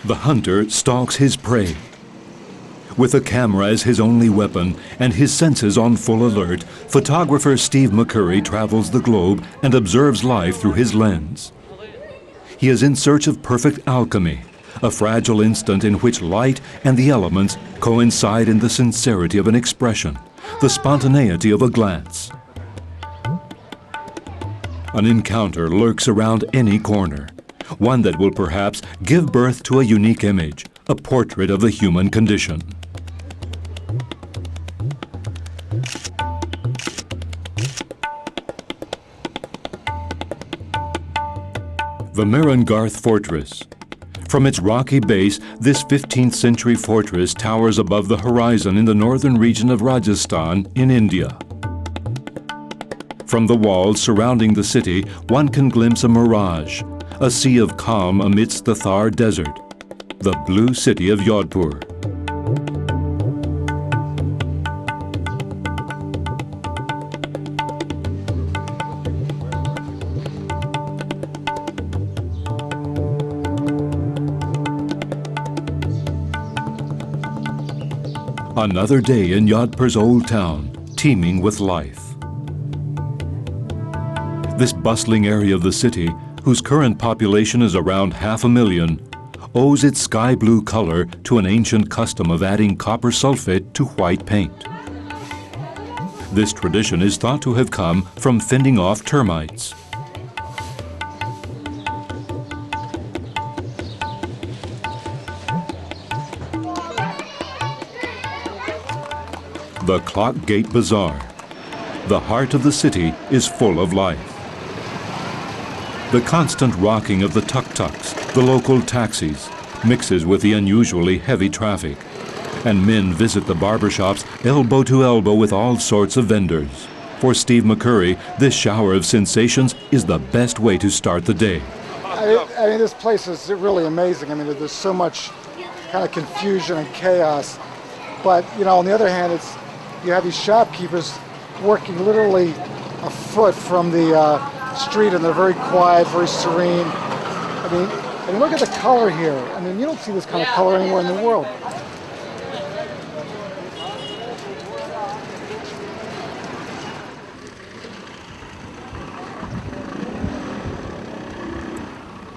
The hunter stalks his prey. With a camera as his only weapon and his senses on full alert, photographer Steve McCurry travels the globe and observes life through his lens. He is in search of perfect alchemy, a fragile instant in which light and the elements coincide in the sincerity of an expression, the spontaneity of a glance. An encounter lurks around any corner, one that will perhaps give birth to a unique image, a portrait of the human condition. The Merengarth Fortress. From its rocky base, this 15th century fortress towers above the horizon in the northern region of Rajasthan in India. From the walls surrounding the city, one can glimpse a mirage, a sea of calm amidst the Thar Desert, the blue city of Jodhpur. Another day in Jodhpur's old town, teeming with life. This bustling area of the city, whose current population is around 500,000, owes its sky blue color to an ancient custom of adding copper sulfate to white paint. This tradition is thought to have come from fending off termites. The Clock Gate Bazaar. The heart of the city is full of life. The constant rocking of the tuk-tuks, the local taxis, mixes with the unusually heavy traffic, and men visit the barbershops elbow to elbow with all sorts of vendors. For Steve McCurry, this shower of sensations is the best way to start the day. I mean, this place is really amazing. I mean, there's so much kind of confusion and chaos, but you know, on the other hand, you have these shopkeepers working literally a foot from the street, and they're very quiet, very serene. I mean, and look at the color here. I mean, you don't see this kind of color anywhere in the world.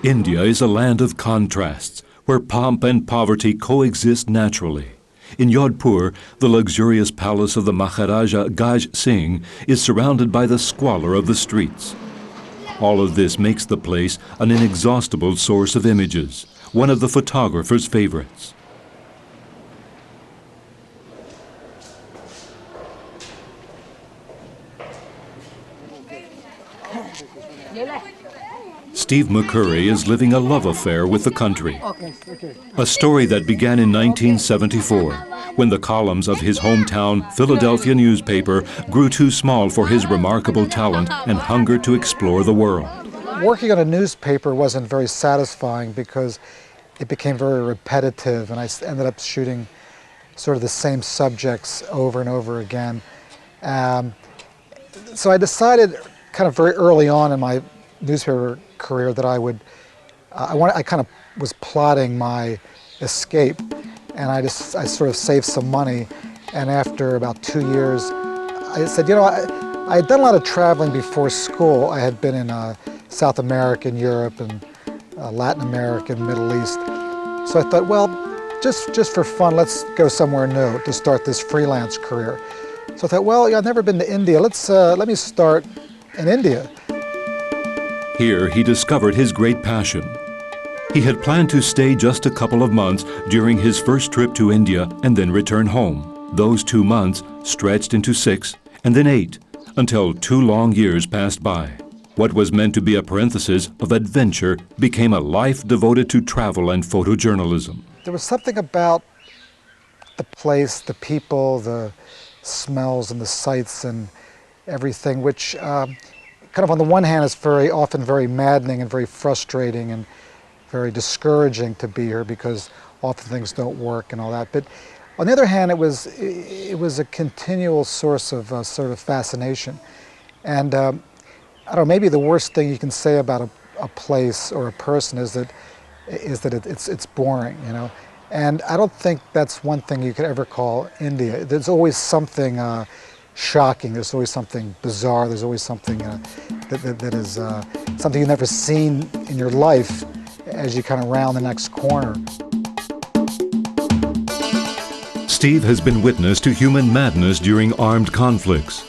India is a land of contrasts, where pomp and poverty coexist naturally. In Jodhpur, the luxurious palace of the Maharaja Gaj Singh is surrounded by the squalor of the streets. All of this makes the place an inexhaustible source of images, one of the photographer's favorites. Steve McCurry is living a love affair with the country. A story that began in 1974, when the columns of his hometown Philadelphia newspaper grew too small for his remarkable talent and hunger to explore the world. Working on a newspaper wasn't very satisfying because it became very repetitive, and I ended up shooting sort of the same subjects over and over again. So I decided kind of very early on in my newspaper career that I kind of was plotting my escape, and I sort of saved some money, and after about 2 years I said, you know, I had done a lot of traveling before school. I had been in South America and Europe and Latin America and Middle East, so I thought, well, just for fun, let's go somewhere new to start this freelance career. So I thought, well, I've never been to India, let me start in India. Here he discovered his great passion. He had planned to stay just a couple of months during his first trip to India and then return home. Those 2 months stretched into 6 and then 8 until 2 long years passed by. What was meant to be a parenthesis of adventure became a life devoted to travel and photojournalism. There was something about the place, the people, the smells and the sights and everything, which kind of on the one hand is often very maddening and very frustrating and very discouraging to be here because often things don't work and all that. But on the other hand, it was a continual source of sort of fascination. And I don't know, maybe the worst thing you can say about a place or a person is that is that it's boring, you know. And I don't think that's one thing you could ever call India. There's always something shocking. There's always something bizarre. There's always something that is something you've never seen in your life as you kind of round the next corner. Steve has been witness to human madness during armed conflicts.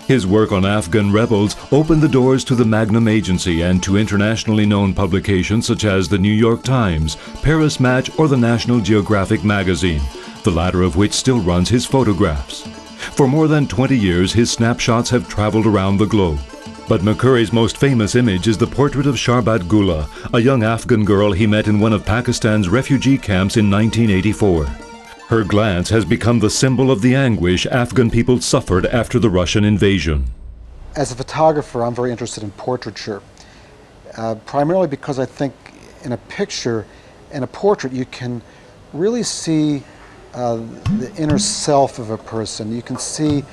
His work on Afghan rebels opened the doors to the Magnum Agency and to internationally known publications such as the New York Times, Paris Match, or the National Geographic magazine, the latter of which still runs his photographs. For more than 20 years, his snapshots have traveled around the globe. But McCurry's most famous image is the portrait of Sharbat Gula, a young Afghan girl he met in one of Pakistan's refugee camps in 1984. Her glance has become the symbol of the anguish Afghan people suffered after the Russian invasion. As a photographer, I'm very interested in portraiture, primarily because I think in a picture, in a portrait, you can really see the inner self of a person. You can see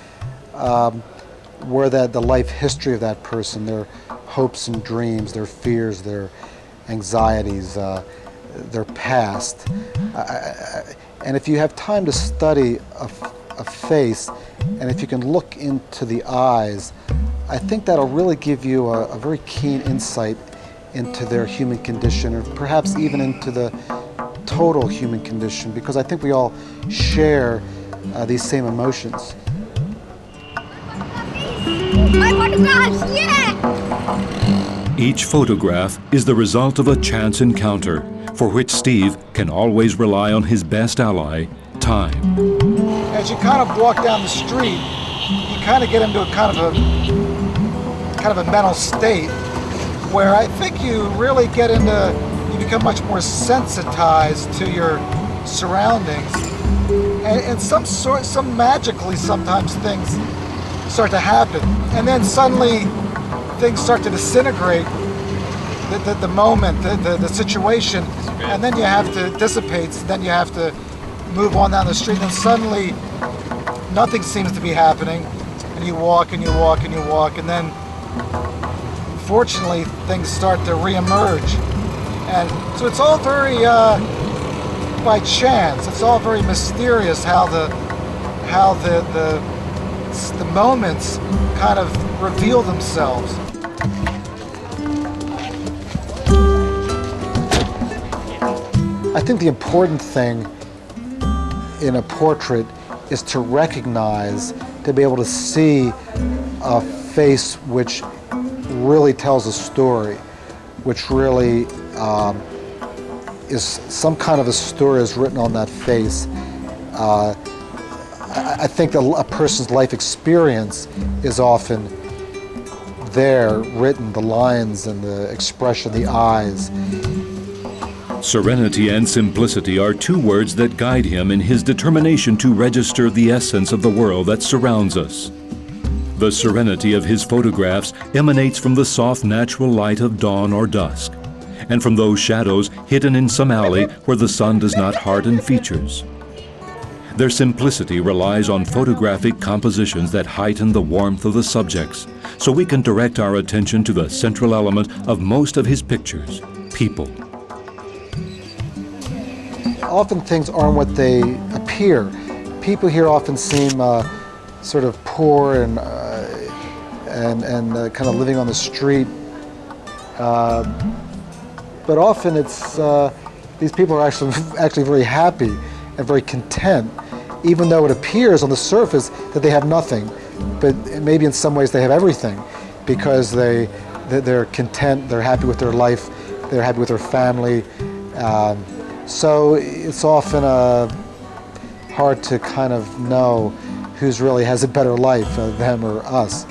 where the life history of that person, their hopes and dreams, their fears, their anxieties, their past. And if you have time to study a face, and if you can look into the eyes, I think that'll really give you a very keen insight into their human condition, or perhaps even into the total human condition, because I think we all share these same emotions. My photographs, yeah! Each photograph is the result of a chance encounter, for which Steve can always rely on his best ally, time. As you kind of walk down the street, you kind of get into a kind of a mental state where I think you really get into, you become much more sensitized to your surroundings, and some magically sometimes things start to happen, and then suddenly things start to disintegrate. The moment, the situation, and then you have to dissipate, then you have to move on down the street, and suddenly nothing seems to be happening, and you walk and you walk and you walk, and then fortunately things start to reemerge. And so it's all very by chance. It's all very mysterious how the moments kind of reveal themselves. I think the important thing in a portrait is to recognize, to be able to see a face which really tells a story, which really is some kind of a story is written on that face. I think that a person's life experience is often there, written, the lines and the expression, the eyes. Serenity and simplicity are two words that guide him in his determination to register the essence of the world that surrounds us. The serenity of his photographs emanates from the soft natural light of dawn or dusk, and from those shadows hidden in some alley where the sun does not harden features. Their simplicity relies on photographic compositions that heighten the warmth of the subjects, so we can direct our attention to the central element of most of his pictures, people. Often things aren't what they appear. People here often seem sort of poor and kind of living on the street. But often it's these people are actually very happy and very content, even though it appears on the surface that they have nothing. But maybe in some ways they have everything, because they're content, they're happy with their life, they're happy with their family. So it's often hard to kind of know who's really has a better life, them or us.